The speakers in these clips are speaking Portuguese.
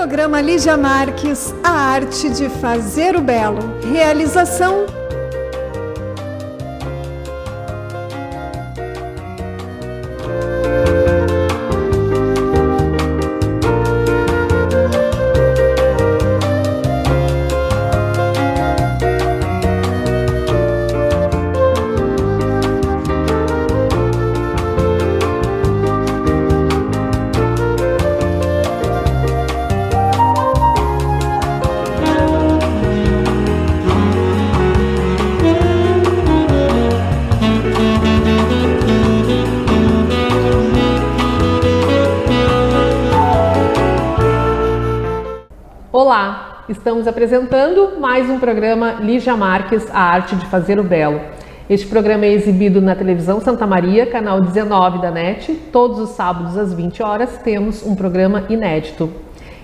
Programa Lígia Marques, a arte de fazer o belo. Realização Olá, estamos apresentando mais um programa Lígia Marques, a arte de fazer o belo. Este programa é exibido na televisão Santa Maria, canal 19 da NET. Todos os sábados às 20 horas temos um programa inédito.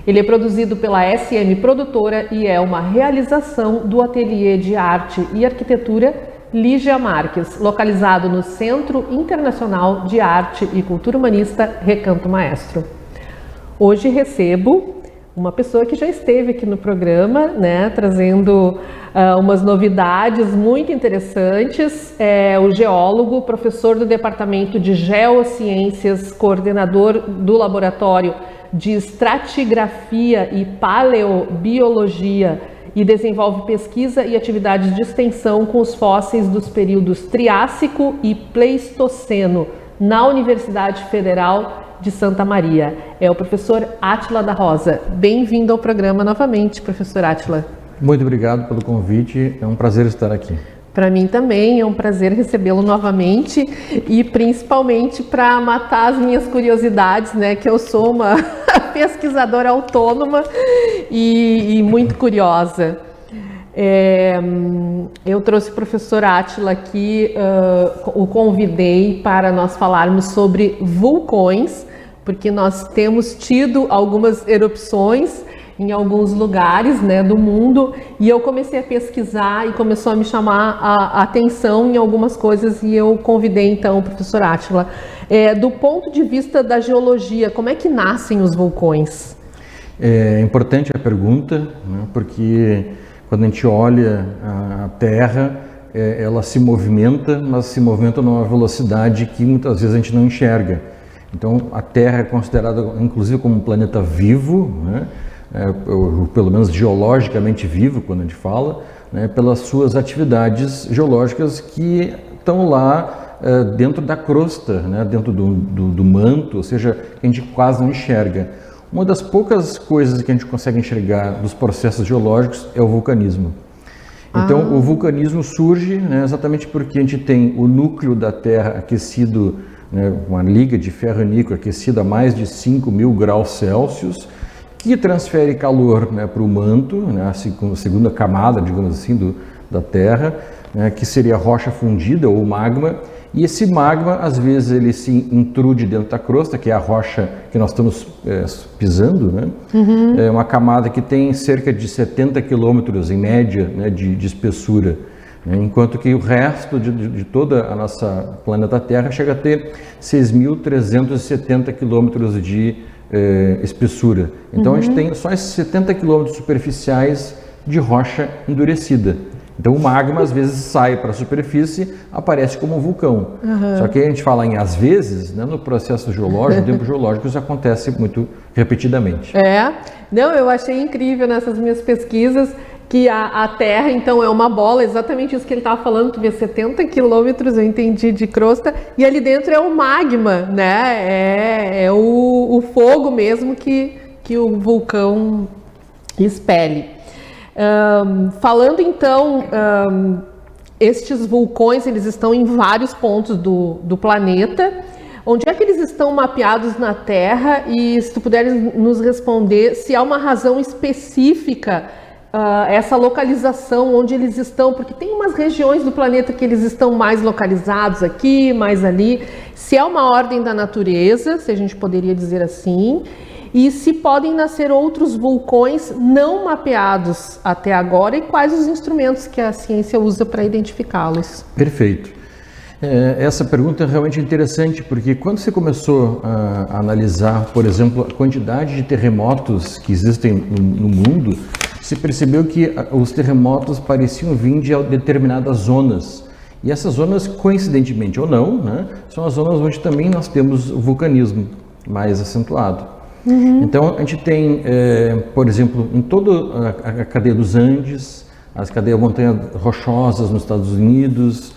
Ele é produzido pela SM Produtora e é uma realização do Ateliê de Arte e Arquitetura Lígia Marques, localizado no Centro Internacional de Arte e Cultura Humanista Recanto Maestro. Hoje recebo uma pessoa que já esteve aqui no programa, né, trazendo umas novidades muito interessantes. É o geólogo, professor do Departamento de Geociências, coordenador do Laboratório de Estratigrafia e Paleobiologia e desenvolve pesquisa e atividades de extensão com os fósseis dos períodos Triássico e Pleistoceno na Universidade Federal de Santa Maria. É o professor Átila da Rosa. Bem-vindo ao programa novamente, professor Átila. Muito obrigado pelo convite, é um prazer estar aqui. Para mim também é um prazer recebê-lo novamente e principalmente para matar as minhas curiosidades, né? Que eu sou uma pesquisadora autônoma e muito curiosa. Eu trouxe o professor Átila aqui, o convidei para nós falarmos sobre vulcões, porque nós temos tido algumas erupções em alguns lugares, né, do mundo, e eu comecei a pesquisar e começou a me chamar a atenção em algumas coisas e eu convidei então o professor Átila. Do ponto de vista da geologia, como é que nascem os vulcões? É importante a pergunta, né, porque quando a gente olha a Terra, ela se movimenta, mas se movimenta numa velocidade que muitas vezes a gente não enxerga. Então, a Terra é considerada, inclusive, como um planeta vivo, né? Ou pelo menos geologicamente vivo, quando a gente fala, né? Pelas suas atividades geológicas que estão lá dentro da crosta, né? Dentro do manto, ou seja, que a gente quase não enxerga. Uma das poucas coisas que a gente consegue enxergar dos processos geológicos é o vulcanismo. Então, o vulcanismo surge, né, exatamente porque a gente tem o núcleo da Terra aquecido, né, uma liga de ferro e níquel aquecida a mais de 5.000 graus Celsius, que transfere calor, né, para o manto, né, a segunda camada, digamos assim, da Terra, né, que seria a rocha fundida ou magma. E esse magma, às vezes, ele se intrude dentro da crosta, que é a rocha que nós estamos pisando, né? Uhum. É uma camada que tem cerca de 70 quilômetros, em média, né, de espessura, né? Enquanto que o resto de toda a nossa planeta Terra chega a ter 6.370 quilômetros de espessura. Então, a gente tem só esses 70 quilômetros superficiais de rocha endurecida. Então o magma às vezes sai para a superfície, aparece como um vulcão. Uhum. Só que a gente fala em às vezes, né, no processo geológico, no tempo geológico, isso acontece muito repetidamente. Não, eu achei incrível nessas minhas pesquisas que a Terra, então, é uma bola, exatamente isso que ele estava falando, tu vê 70 quilômetros, eu entendi, de crosta, e ali dentro é o magma, né, é o fogo mesmo que o vulcão expele. Falando então, estes vulcões, eles estão em vários pontos do planeta. Onde é que eles estão mapeados na Terra? E se tu puderes nos responder se há uma razão específica essa localização onde eles estão, porque tem umas regiões do planeta que eles estão mais localizados aqui, mais ali. Se é uma ordem da natureza, se a gente poderia dizer assim, e se podem nascer outros vulcões não mapeados até agora e quais os instrumentos que a ciência usa para identificá-los. Perfeito. Essa pergunta é realmente interessante, porque quando você começou a analisar, por exemplo, a quantidade de terremotos que existem no mundo, você percebeu que os terremotos pareciam vir de determinadas zonas. E essas zonas, coincidentemente ou não, né, são as zonas onde também nós temos o vulcanismo mais acentuado. Então, a gente tem, por exemplo, em toda a cadeia dos Andes, as cadeias montanhas rochosas nos Estados Unidos,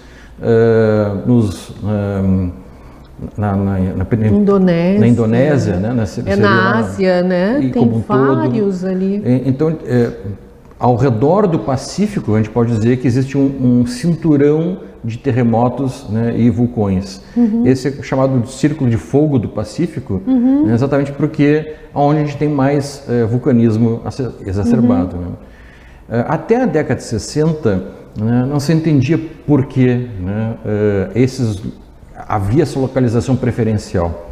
na Indonésia, né? Na Ásia, né? E Tem vários ali. Então, ao redor do Pacífico, a gente pode dizer que existe um cinturão de terremotos, né, e vulcões. Esse é chamado de Círculo de Fogo do Pacífico, né, exatamente porque é onde a gente tem mais vulcanismo exacerbado. Né? Até a década de 60, né, não se entendia por que, né, havia essa localização preferencial.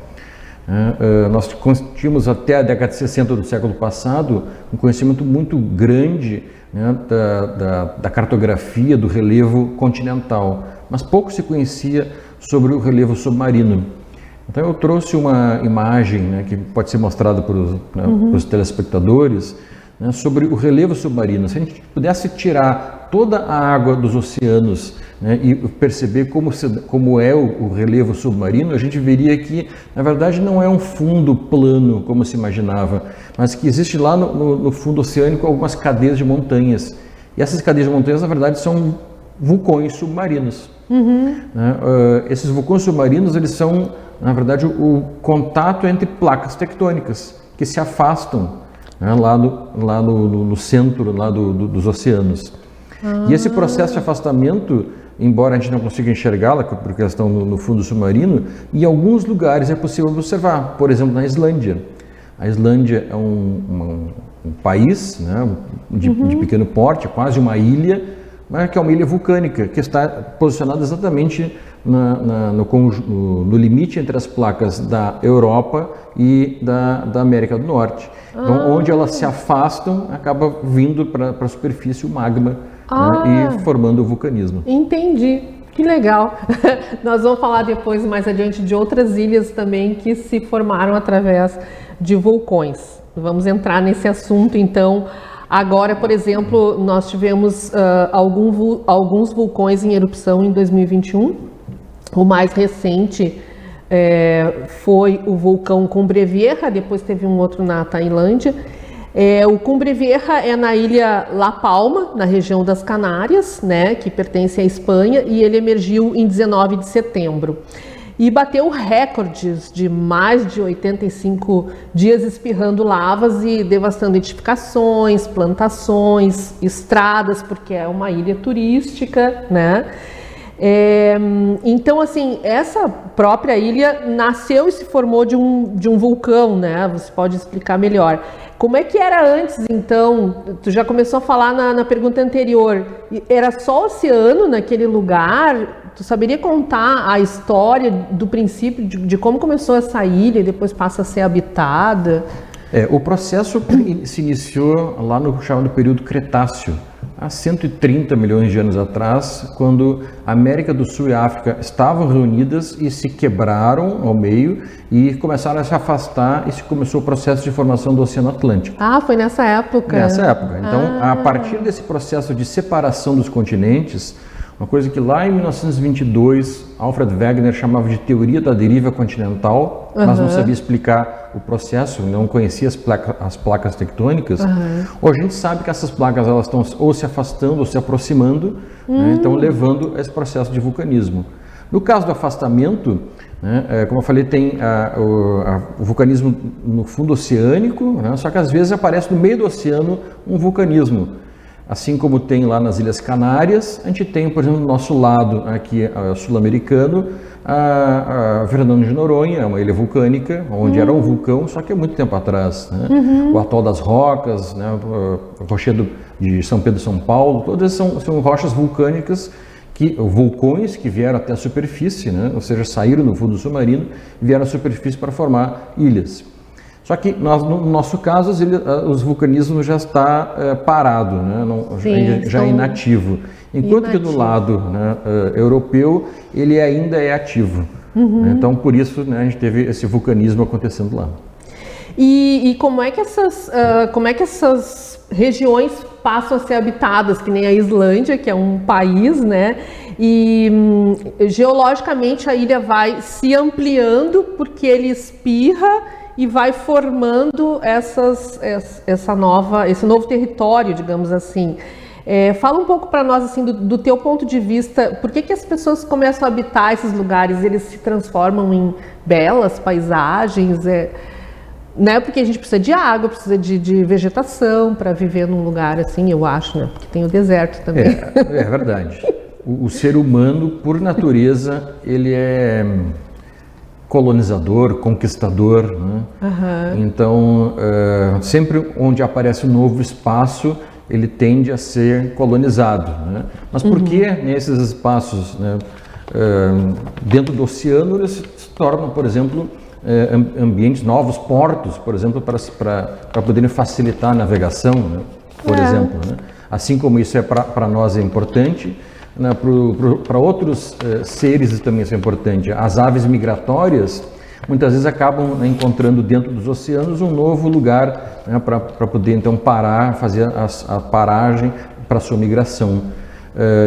Nós tínhamos até a década de 60 do século passado um conhecimento muito grande, né, da cartografia do relevo continental, mas pouco se conhecia sobre o relevo submarino. Então eu trouxe uma imagem, né, que pode ser mostrada para os telespectadores, né, sobre o relevo submarino. Se a gente pudesse tirar toda a água dos oceanos, né, e perceber como é o relevo submarino, a gente veria que, na verdade, não é um fundo plano, como se imaginava, mas que existe lá no fundo oceânico algumas cadeias de montanhas. E essas cadeias de montanhas, na verdade, são vulcões submarinos. Esses vulcões submarinos, eles são, na verdade, o contato entre placas tectônicas que se afastam, né, lá no centro lá dos oceanos. E esse processo de afastamento, embora a gente não consiga enxergá-la, porque elas estão no fundo submarino, em alguns lugares é possível observar, por exemplo, na Islândia. A Islândia é um país, né, de pequeno porte, quase uma ilha, mas que é uma ilha vulcânica, que está posicionada exatamente no limite entre as placas da Europa e da América do Norte. Então, onde elas se afastam, acaba vindo para a superfície o magma, né, e formando o vulcanismo. Entendi. Que legal. Nós vamos falar depois, mais adiante, de outras ilhas também que se formaram através de vulcões. Vamos entrar nesse assunto, então. Agora, por exemplo, nós tivemos alguns vulcões em erupção em 2021. O mais recente foi o vulcão Cumbre Vieja, depois teve um outro na Tailândia. O Cumbre Vieja é na ilha La Palma, na região das Canárias, né, que pertence à Espanha, e ele emergiu em 19 de setembro. E bateu recordes de mais de 85 dias espirrando lavas e devastando edificações, plantações, estradas, porque é uma ilha turística, né? Então, assim, essa própria ilha nasceu e se formou de um vulcão, né? Você pode explicar melhor. Como é que era antes, então? Tu já começou a falar na pergunta anterior. Era só oceano naquele lugar? Tu saberia contar a história do princípio de como começou essa ilha e depois passa a ser habitada? O processo se iniciou lá no chamado período Cretáceo, há 130 milhões de anos atrás, quando a América do Sul e a África estavam reunidas e se quebraram ao meio e começaram a se afastar, e se começou o processo de formação do Oceano Atlântico. Foi nessa época? Nessa época. Então, a partir desse processo de separação dos continentes, uma coisa que lá em 1922 Alfred Wegener chamava de teoria da deriva continental, mas não sabia explicar o processo, não conhecia as placas tectônicas. Hoje a gente sabe que essas placas elas estão ou se afastando ou se aproximando, né, então levando a esse processo de vulcanismo. No caso do afastamento, né, como eu falei, tem o vulcanismo no fundo oceânico, né, só que às vezes aparece no meio do oceano um vulcanismo. Assim como tem lá nas Ilhas Canárias, a gente tem, por exemplo, do nosso lado aqui sul-americano, a Fernando de Noronha, é uma ilha vulcânica, onde era um vulcão, só que há muito tempo atrás. Né? O Atol das Rocas, né? O Rochedo de São Pedro e São Paulo, todas são rochas vulcânicas, vulcões que vieram até a superfície, né? Ou seja, saíram no fundo submarino e vieram à superfície para formar ilhas. Só que no nosso caso, os vulcanismos já está parado, né? Sim, já é inativo. Enquanto que do lado, né, europeu, ele ainda é ativo. Né? Então, por isso, né, a gente teve esse vulcanismo acontecendo lá. E como é que essas regiões passam a ser habitadas, que nem a Islândia, que é um país, né? E geologicamente a ilha vai se ampliando porque ele espirra e vai formando esse novo território, digamos assim. Fala um pouco para nós assim do teu ponto de vista, por que as pessoas começam a habitar esses lugares? Eles se transformam em belas paisagens, né? Porque a gente precisa de água, precisa de vegetação para viver num lugar assim, eu acho, né? Porque tem o deserto também. É verdade. O ser humano, por natureza, ele é colonizador, conquistador, né? Então, sempre onde aparece um novo espaço, ele tende a ser colonizado, né? Mas por que nesses espaços, né, dentro do oceano, eles se tornam, por exemplo, ambientes, novos portos, por exemplo, para poderem facilitar a navegação, né? Por exemplo, né? Assim como isso para nós é importante, né, para outros seres também isso é importante. As aves migratórias muitas vezes acabam, né, encontrando dentro dos oceanos um novo lugar, né, para poder então fazer a paragem para a sua migração.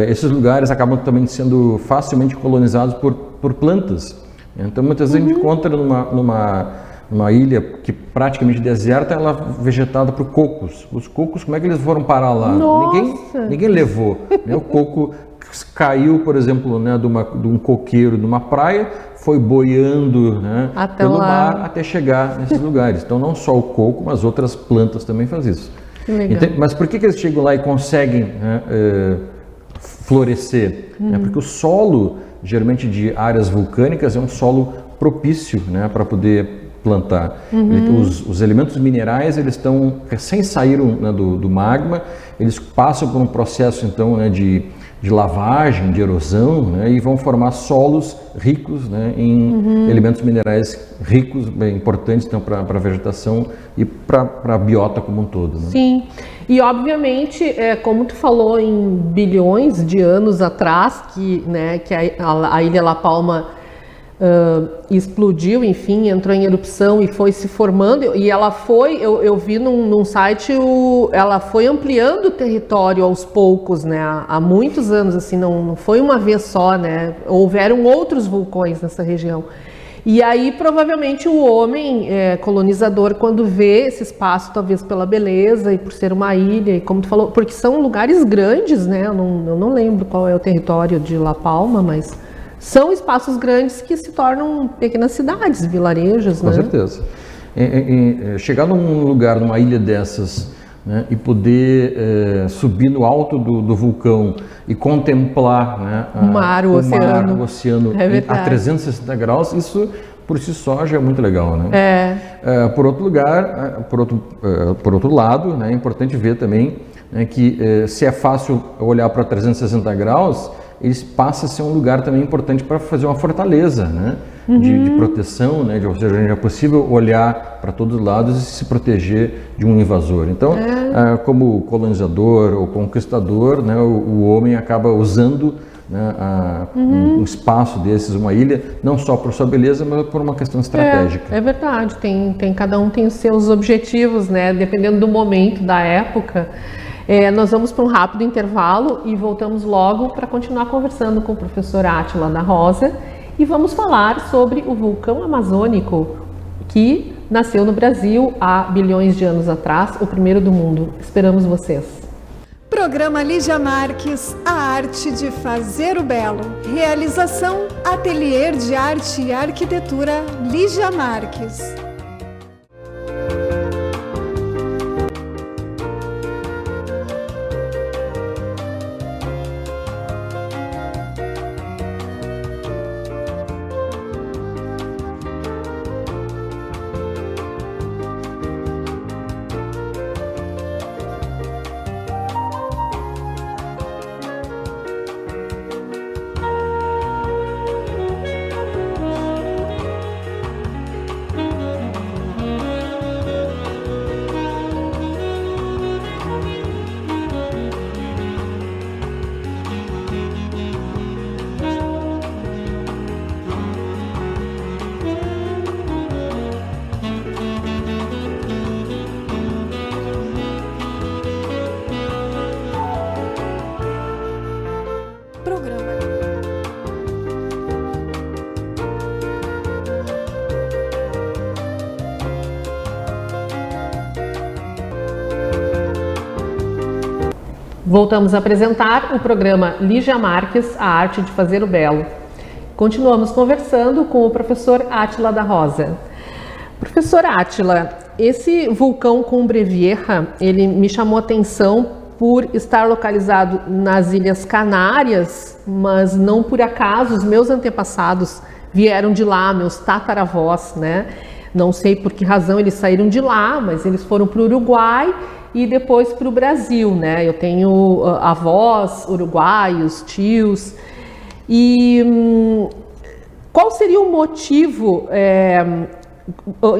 Esses lugares acabam também sendo facilmente colonizados por plantas. Então muitas vezes a gente encontra numa ilha que praticamente deserta, ela vegetada por cocos. Os cocos, como é que eles foram parar lá? Ninguém levou, né? O coco caiu, por exemplo, né, de um coqueiro de uma praia, foi boiando, né, pelo mar até chegar nesses lugares. Então não só o coco, mas outras plantas também fazem isso. Então, mas por que eles chegam lá e conseguem, né, florescer? Porque o solo, geralmente de áreas vulcânicas, é um solo propício, né, para poder plantar. Os elementos minerais, eles estão recém saíram, né, do magma, eles passam por um processo então, né, de lavagem, de erosão, né, e vão formar solos ricos, né, em elementos minerais ricos, bem importantes então, para a vegetação e para a biota como um todo. Né? Sim, e obviamente, como tu falou em bilhões de anos atrás, que a Ilha La Palma explodiu, enfim, entrou em erupção e foi se formando, e ela foi, eu vi num site, ela foi ampliando o território aos poucos, né, há muitos anos, assim, não foi uma vez só, né, houveram outros vulcões nessa região. E aí, provavelmente, o homem colonizador, quando vê esse espaço, talvez pela beleza e por ser uma ilha, e como tu falou, porque são lugares grandes, né, eu não lembro qual é o território de La Palma, mas são espaços grandes que se tornam pequenas cidades, vilarejos, né? Com certeza. Chegar num lugar, numa ilha dessas, né, e poder subir no alto do vulcão e contemplar, né, o mar, o oceano a 360 graus, isso por si só já é muito legal, né? Por outro lado, né, é importante ver também, né, que se é fácil olhar para 360 graus, ele passa a ser um lugar também importante para fazer uma fortaleza, né, de proteção, né, ou seja, é possível olhar para todos os lados e se proteger de um invasor. Então, como colonizador ou conquistador, né, o homem acaba usando, né, um espaço desses, uma ilha, não só por sua beleza, mas por uma questão estratégica. É verdade, cada um tem os seus objetivos, né, dependendo do momento, da época. Nós vamos para um rápido intervalo e voltamos logo para continuar conversando com o professor Átila da Rosa e vamos falar sobre o vulcão amazônico que nasceu no Brasil há bilhões de anos atrás, o primeiro do mundo. Esperamos vocês. Programa Lígia Marques, a arte de fazer o belo. Realização, Ateliê de Arte e Arquitetura Lígia Marques. Voltamos a apresentar o programa Lígia Marques, a arte de fazer o belo. Continuamos conversando com o professor Átila da Rosa. Professor Átila, esse vulcão Cumbre Vieja, ele me chamou a atenção por estar localizado nas Ilhas Canárias, mas não por acaso os meus antepassados vieram de lá, meus tataravós, né? Não sei por que razão eles saíram de lá, mas eles foram para o Uruguai e depois para o Brasil, né? Eu tenho avós uruguaios, tios. E qual seria o motivo,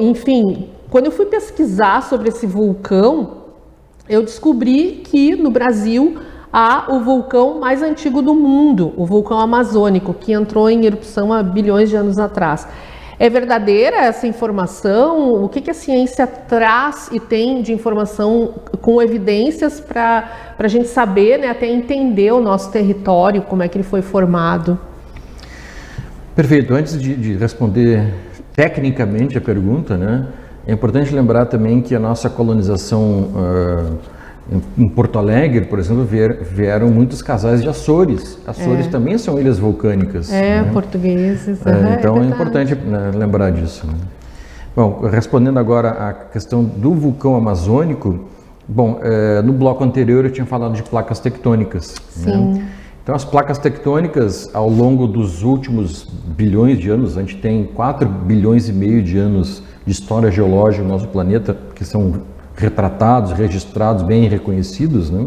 enfim, quando eu fui pesquisar sobre esse vulcão, eu descobri que no Brasil há o vulcão mais antigo do mundo, o vulcão amazônico, que entrou em erupção há bilhões de anos atrás. É verdadeira essa informação? O que a ciência traz e tem de informação com evidências para a gente saber, né, até entender o nosso território, como é que ele foi formado? Perfeito. Antes de responder tecnicamente a pergunta, né, é importante lembrar também que a nossa colonização em Porto Alegre, por exemplo, vieram muitos casais de Açores. Açores também são ilhas vulcânicas. Né? Portugueses. Então é importante, né, lembrar disso. Né? Bom, respondendo agora à questão do vulcão amazônico, bom, no bloco anterior eu tinha falado de placas tectônicas. Sim. Né? Então as placas tectônicas, ao longo dos últimos bilhões de anos, a gente tem 4 bilhões e meio de anos de história geológica no nosso planeta, que são retratados, registrados, bem reconhecidos, né?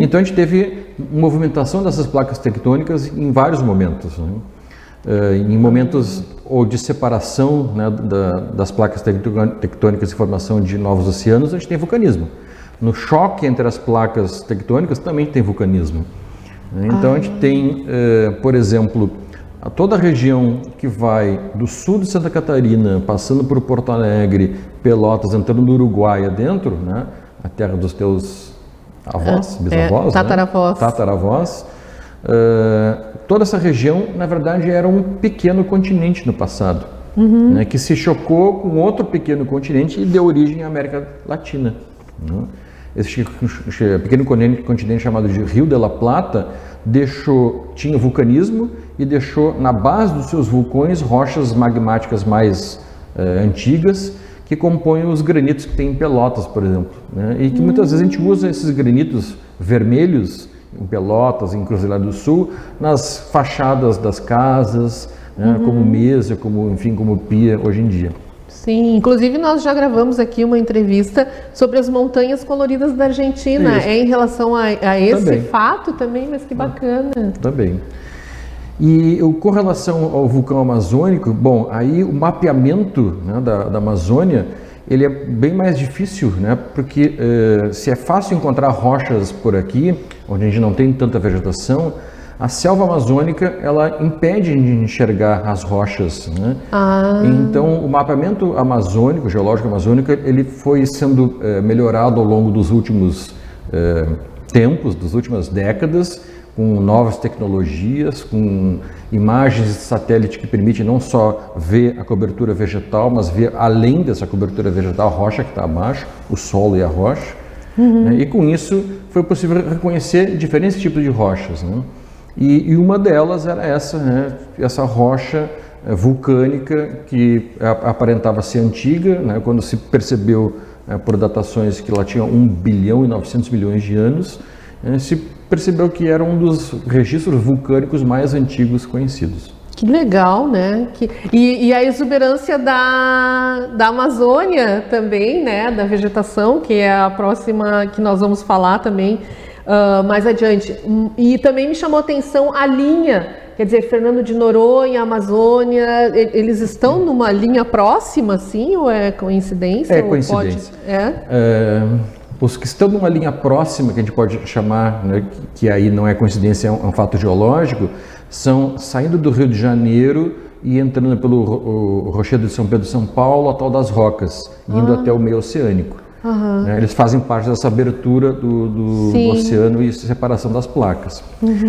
Então a gente teve movimentação dessas placas tectônicas em vários momentos, né? Em momentos ou de separação, né, das placas tectônicas e formação de novos oceanos, a gente tem vulcanismo. No choque entre as placas tectônicas também tem vulcanismo. Então a gente tem, por exemplo, toda a região que vai do sul de Santa Catarina, passando por Porto Alegre, Pelotas, entrando no Uruguai adentro, né? A terra dos teus avós, bisavós, tataravós. Né? Tataravós. Toda essa região, na verdade, era um pequeno continente no passado, né? Que se chocou com outro pequeno continente e deu origem à América Latina. Né? Esse pequeno continente chamado de Rio de la Plata tinha vulcanismo e deixou na base dos seus vulcões rochas magmáticas mais antigas que compõem os granitos que tem em Pelotas, por exemplo, né? E que muitas vezes a gente usa esses granitos vermelhos em Pelotas, em Cruzeiro do Sul, nas fachadas das casas, né? Como mesa, como pia hoje em dia. Sim, inclusive nós já gravamos aqui uma entrevista sobre as montanhas coloridas da Argentina. Isso. Em relação a esse também. fato também, mas que bacana. Também. E com relação ao vulcão amazônico, bom, aí o mapeamento, né, da Amazônia, ele é bem mais difícil, né, porque se é fácil encontrar rochas por aqui, onde a gente não tem tanta vegetação, a selva amazônica, ela impede de enxergar as rochas, né? Então, o mapeamento amazônico, geológico amazônico, ele foi sendo melhorado ao longo dos últimos tempos, das últimas décadas, com novas tecnologias, com imagens de satélite que permitem não só ver a cobertura vegetal, mas ver além dessa cobertura vegetal, a rocha que está abaixo, o solo e a rocha. Né? E com isso foi possível reconhecer diferentes tipos de rochas, né? E uma delas era essa, né? Essa rocha vulcânica que aparentava ser antiga, né? Quando se percebeu por datações que ela tinha 1 bilhão e 900 milhões de anos, se percebeu que era um dos registros vulcânicos mais antigos conhecidos. Que legal, né? E a exuberância da Amazônia também, né? Da vegetação, que é a próxima que nós vamos falar também mais adiante. E também me chamou a atenção a linha, quer dizer, Fernando de Noronha, Amazônia, eles estão numa linha próxima, assim, ou é coincidência? É coincidência. Os que estão numa linha próxima, que a gente pode chamar, né, que aí não é coincidência, é um fato geológico, são saindo do Rio de Janeiro e entrando pelo Rochedo de São Pedro, São Paulo, a tal das Rocas, indo até o meio oceânico. Eles fazem parte dessa abertura do oceano e separação das placas.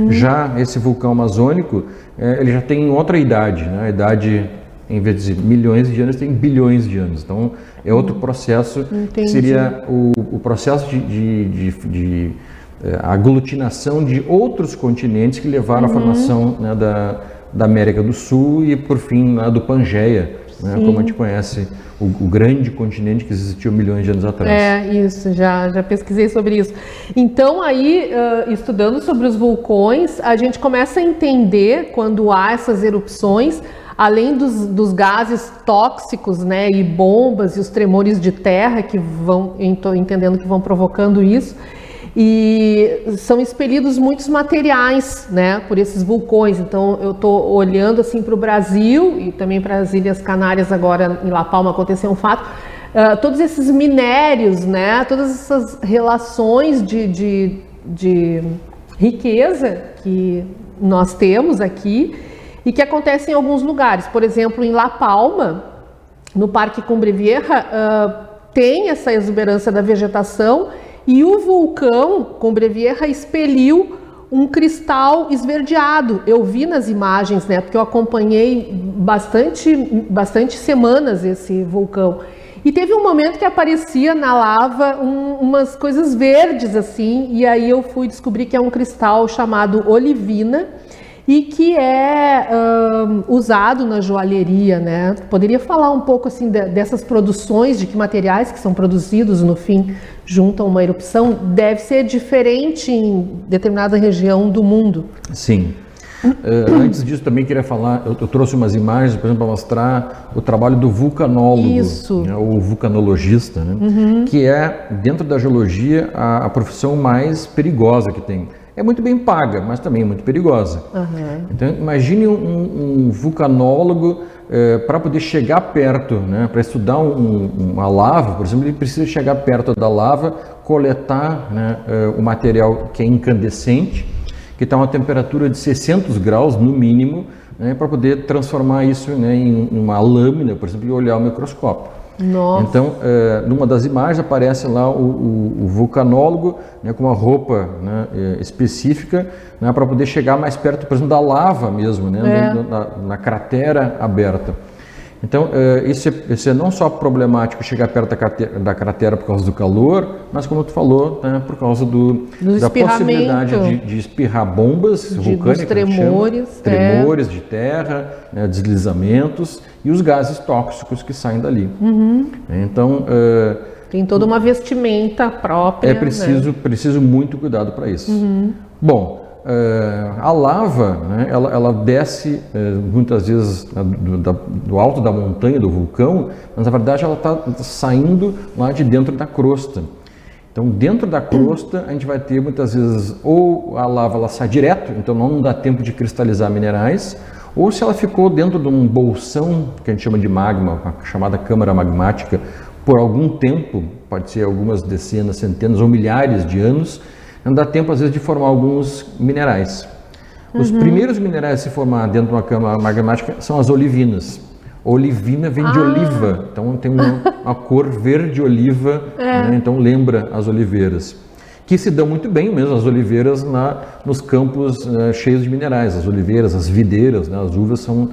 Já esse vulcão amazônico, ele já tem outra idade, né? A idade, em vez de milhões de anos, tem bilhões de anos. Então, é outro processo, que seria o processo de a aglutinação de outros continentes que levaram à formação, né, da América do Sul e, por fim, do Pangeia, né, como a gente conhece, o grande continente que existiu milhões de anos atrás. Isso, já pesquisei sobre isso. Então, aí, estudando sobre os vulcões, a gente começa a entender, quando há essas erupções, além dos gases tóxicos, né, e bombas e os tremores de terra que estou entendendo que vão provocando isso, e são expelidos muitos materiais, né, por esses vulcões. Então eu estou olhando assim para o Brasil e também para as Ilhas Canárias. Agora em La Palma aconteceu um fato, todos esses minérios, né, todas essas relações de riqueza que nós temos aqui e que acontecem em alguns lugares. Por exemplo, em La Palma, no Parque Cumbre Vieja, tem essa exuberância da vegetação. E o vulcão Cumbre Vieja expeliu um cristal esverdeado. Eu vi nas imagens, né, porque eu acompanhei bastante semanas esse vulcão. E teve um momento que aparecia na lava umas coisas verdes assim, e aí eu fui descobrir que é um cristal chamado olivina e que é usado na joalheria, né? Poderia falar um pouco assim dessas produções, de que materiais que são produzidos no fim junto a uma erupção? Deve ser diferente em determinada região do mundo. Sim. Antes disso também queria falar, eu trouxe umas imagens, por exemplo, para mostrar o trabalho do vulcanólogo, né, ou vulcanologista, né, que é, dentro da geologia, a profissão mais perigosa que tem. É muito bem paga, mas também é muito perigosa. Então, imagine um vulcanólogo, para poder chegar perto, né, para estudar uma lava, por exemplo, ele precisa chegar perto da lava, coletar, né, o material que é incandescente, que está a uma temperatura de 600 graus no mínimo, né, para poder transformar isso, né, em uma lâmina, por exemplo, e olhar o microscópio. Nossa. Então, numa das imagens aparece lá o vulcanólogo, né, com uma roupa, né, específica, né, para poder chegar mais perto, por exemplo, da lava mesmo, né, na cratera aberta. Então, isso é não só problemático chegar perto da cratera por causa do calor, mas, como tu falou, né, por causa da possibilidade de espirrar bombas vulcânicas, tremores de terra, né, deslizamentos e os gases tóxicos que saem dali. Então, tem toda uma vestimenta própria. É preciso muito cuidado para isso. Bom, a lava, né, ela desce muitas vezes do alto da montanha, do vulcão, mas na verdade ela está saindo lá de dentro da crosta. Então, dentro da crosta, a gente vai ter muitas vezes, ou a lava ela sai direto, então não dá tempo de cristalizar minerais, ou se ela ficou dentro de um bolsão, que a gente chama de magma, a chamada câmara magmática, por algum tempo, pode ser algumas dezenas, centenas ou milhares de anos, não dá tempo, às vezes, de formar alguns minerais. Os primeiros minerais a se formar dentro de uma câmara magmática são as olivinas. Olivina vem de oliva, então tem uma cor verde-oliva, né? Então lembra as oliveiras. Que se dão muito bem mesmo, as oliveiras nos campos cheios de minerais. As oliveiras, as videiras, né? As uvas são...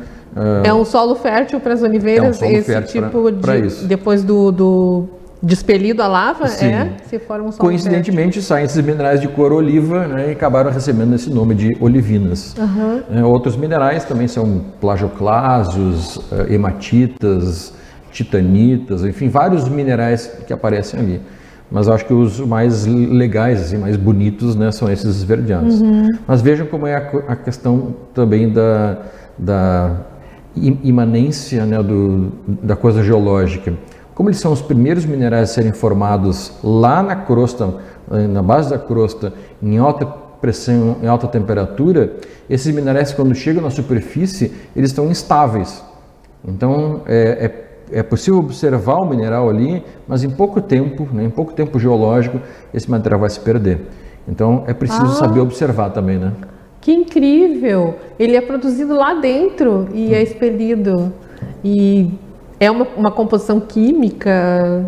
É um solo fértil para as oliveiras, esse tipo de... Depois do despelido a lava, se forma um solo Coincidentemente, fértil. Saem esses minerais de cor oliva, né, e acabaram recebendo esse nome de olivinas. Outros minerais também são plagioclásios, hematitas, titanitas, enfim, vários minerais que aparecem ali. Mas eu acho que os mais legais, assim, mais bonitos, né, são esses esverdeados. Mas vejam como é a questão também da imanência, né, da coisa geológica. Como eles são os primeiros minerais a serem formados lá na crosta, na base da crosta, em alta pressão, em alta temperatura, esses minerais, quando chegam na superfície, eles estão instáveis. Então, é possível observar o mineral ali, mas em pouco tempo, né, em pouco tempo geológico, esse material vai se perder. Então, é preciso saber observar também, né? Que incrível! Ele é produzido lá dentro e é expelido. E é uma composição química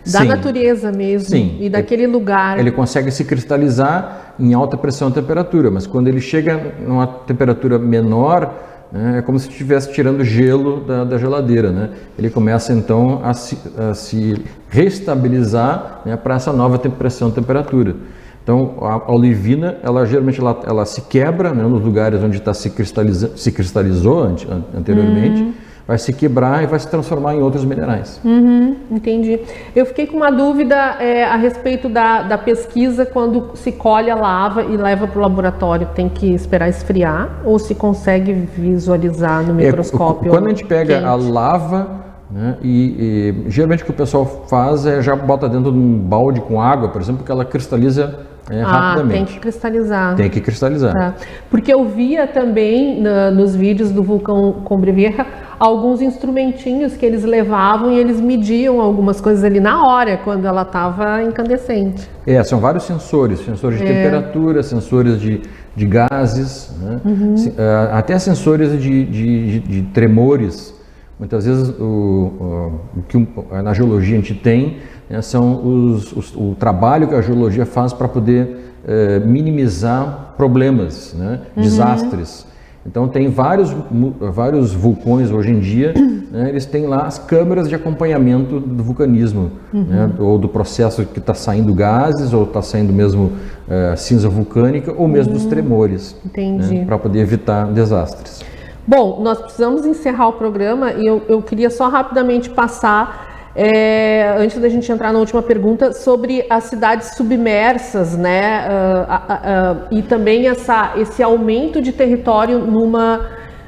da natureza mesmo, e daquele lugar. Ele consegue se cristalizar em alta pressão e temperatura, mas quando ele chega numa temperatura menor, né, é como se estivesse tirando gelo da geladeira, né? Ele começa então a se reestabilizar, né, para essa nova pressão e temperatura. Então, a olivina, ela geralmente ela se quebra, né, nos lugares onde se cristalizou anteriormente, vai se quebrar e vai se transformar em outros minerais. Entendi. Eu fiquei com uma dúvida a respeito da pesquisa quando se colhe a lava e leva para o laboratório. Tem que esperar esfriar ou se consegue visualizar no microscópio? Quando a gente pega quente? a lava, né, e geralmente o que o pessoal faz é já bota dentro de um balde com água, por exemplo, que ela cristaliza rapidamente. Tem que cristalizar. Tem que cristalizar. Tá. Porque eu via também nos vídeos do vulcão Combrevieja alguns instrumentinhos que eles levavam e eles mediam algumas coisas ali na hora, quando ela estava incandescente. São vários sensores de temperatura, sensores de gases, né? Até sensores de tremores. Muitas vezes o que na geologia a gente tem, né, são o trabalho que a geologia faz para poder minimizar problemas, né, desastres. Então tem vários vulcões hoje em dia, né, eles têm lá as câmeras de acompanhamento do vulcanismo, né, ou do processo que está saindo gases, ou está saindo mesmo cinza vulcânica, ou mesmo dos tremores, né, para poder evitar desastres. Bom, nós precisamos encerrar o programa e eu queria só rapidamente passar, antes da gente entrar na última pergunta, sobre as cidades submersas, né? E também esse aumento de território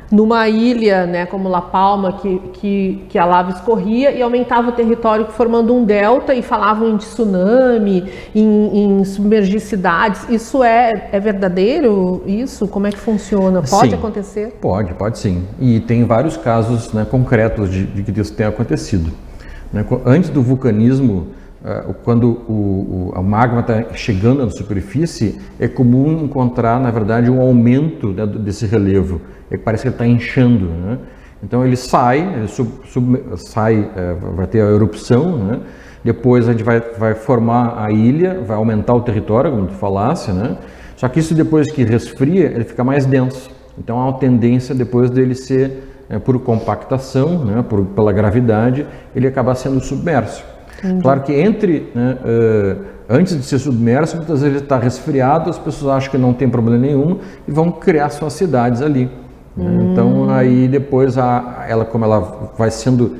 numa ilha, né, como La Palma, que a lava escorria e aumentava o território formando um delta, e falavam em tsunami, em submergir cidades. Isso é verdadeiro? Isso? Como é que funciona? Pode acontecer? Pode sim. E tem vários casos, né, concretos de que isso tenha acontecido. Né, antes do vulcanismo, quando a magma está chegando na superfície, é comum encontrar, na verdade, um aumento, né, desse relevo. Parece que ele está inchando, né? Então ele sai, vai ter a erupção, né? Depois a gente vai formar a ilha, vai aumentar o território, como tu falasse, né? Só que isso, depois que resfria, ele fica mais denso. Então há uma tendência depois dele ser, por compactação, né, pela gravidade, ele acabar sendo submerso. Entendi. Claro que antes de ser submerso, muitas vezes ele está resfriado, as pessoas acham que não tem problema nenhum e vão criar suas cidades ali. Então aí depois como ela vai sendo,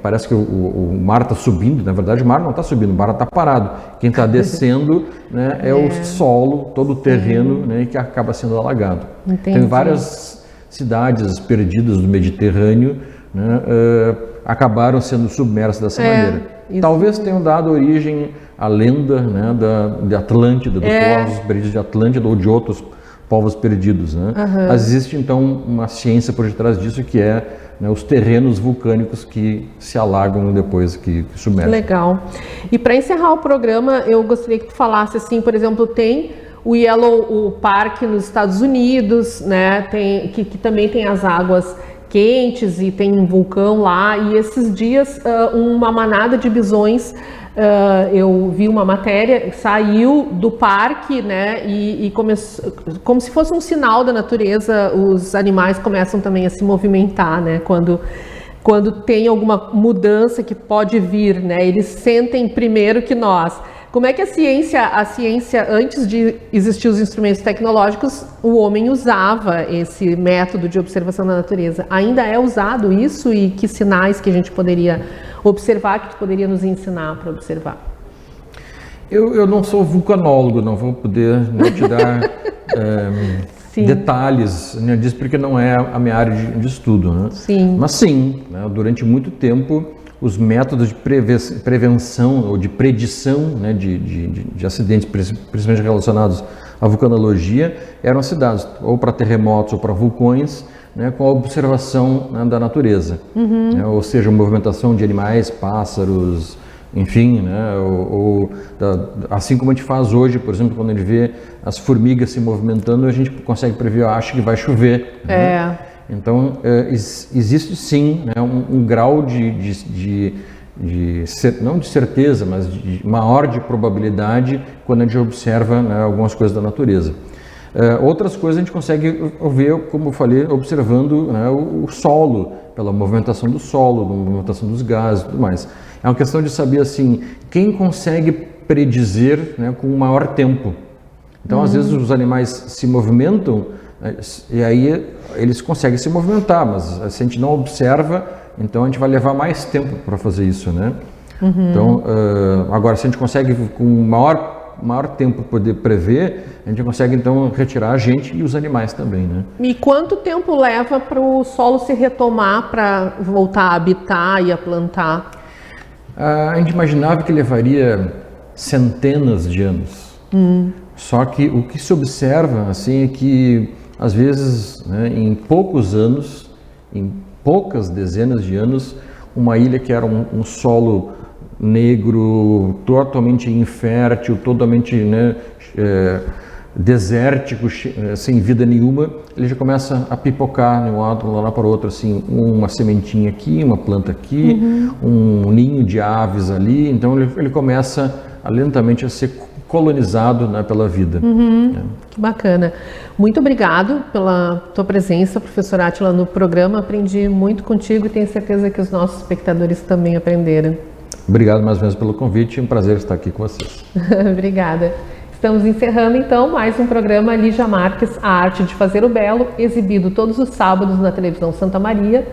parece que o mar está subindo, na verdade o mar não está subindo, o mar está parado. Quem está descendo, né, é o solo, todo o terreno, né, que acaba sendo alagado. Entendi. Tem várias cidades perdidas do Mediterrâneo, né, acabaram sendo submersas dessa maneira. Isso. Talvez tenham dado origem à lenda, né, de Atlântida, dos povos perdidos de Atlântida ou de outros povos perdidos, né? Mas existe então uma ciência por detrás disso, que é, né, os terrenos vulcânicos que se alagam depois que submergem. Legal. E para encerrar o programa, eu gostaria que tu falasse assim, por exemplo, tem o Yellow Park nos Estados Unidos, né? Que também tem as águas quentes e tem um vulcão lá, e esses dias uma manada de bisões, eu vi uma matéria, saiu do parque, né, e começou, como se fosse um sinal da natureza, os animais começam também a se movimentar, né, quando tem alguma mudança que pode vir, né, eles sentem primeiro que nós. Como é que a ciência, antes de existir os instrumentos tecnológicos, o homem usava esse método de observação da natureza? Ainda é usado isso, e que sinais que a gente poderia observar, que tu poderia nos ensinar para observar? Eu não sou vulcanólogo, não vou poder, né, te dar detalhes, né, disso, porque não é a minha área de estudo, né? Sim. Mas sim, né, durante muito tempo, os métodos de prevenção ou de predição, né, de acidentes, principalmente relacionados à vulcanologia, eram dados ou para terremotos ou para vulcões, né, com a observação, né, da natureza, né, ou seja, a movimentação de animais, pássaros, enfim, né, assim como a gente faz hoje, por exemplo, quando a gente vê as formigas se movimentando, a gente consegue prever, acha que vai chover. Né? Então, existe sim, né, um grau não de certeza, mas maior de probabilidade quando a gente observa, né, algumas coisas da natureza. Outras coisas a gente consegue ver, como eu falei, observando, né, o solo, pela movimentação do solo, movimentação dos gases e tudo mais. É uma questão de saber, assim, quem consegue predizer, né, com maior tempo. Então, às vezes, os animais se movimentam e aí eles conseguem se movimentar, mas se a gente não observa, então a gente vai levar mais tempo para fazer isso, né? Então, agora, se a gente consegue com maior tempo poder prever, a gente consegue então retirar a gente e os animais também, né? E quanto tempo leva para o solo se retomar para voltar a habitar e a plantar? A gente imaginava que levaria centenas de anos. Só que o que se observa assim é que às vezes, né, em poucos anos, em poucas dezenas de anos, uma ilha que era um solo negro, totalmente infértil, totalmente, né, desértico, sem vida nenhuma, ele já começa a pipocar de um lado lá para o outro, assim, uma sementinha aqui, uma planta aqui, um ninho de aves ali, então ele começa lentamente a ser colonizado, né, pela vida. Que bacana. Muito obrigado pela tua presença, professor Átila, no programa. Aprendi muito contigo e tenho certeza que os nossos espectadores também aprenderam. Obrigado mais uma vez pelo convite, é um prazer estar aqui com vocês. Obrigada. Estamos encerrando então mais um programa Lígia Marques, A Arte de Fazer o Belo, exibido todos os sábados na televisão Santa Maria,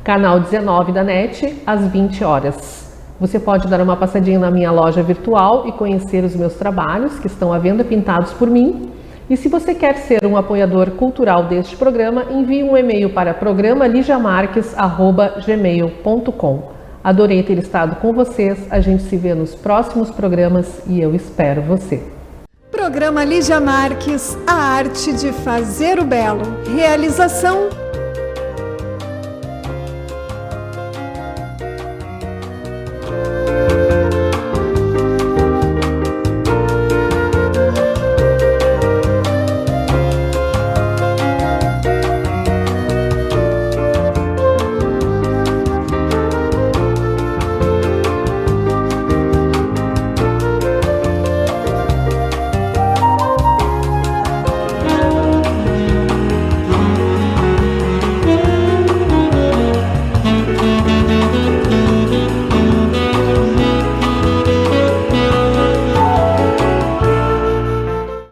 canal 19 da NET, às 20 horas. Você pode dar uma passadinha na minha loja virtual e conhecer os meus trabalhos, que estão à venda pintados por mim. E se você quer ser um apoiador cultural deste programa, envie um e-mail para programalijamarques@gmail.com. Adorei ter estado com vocês, a gente se vê nos próximos programas e eu espero você. Programa Lígia Marques, a arte de fazer o belo. Realização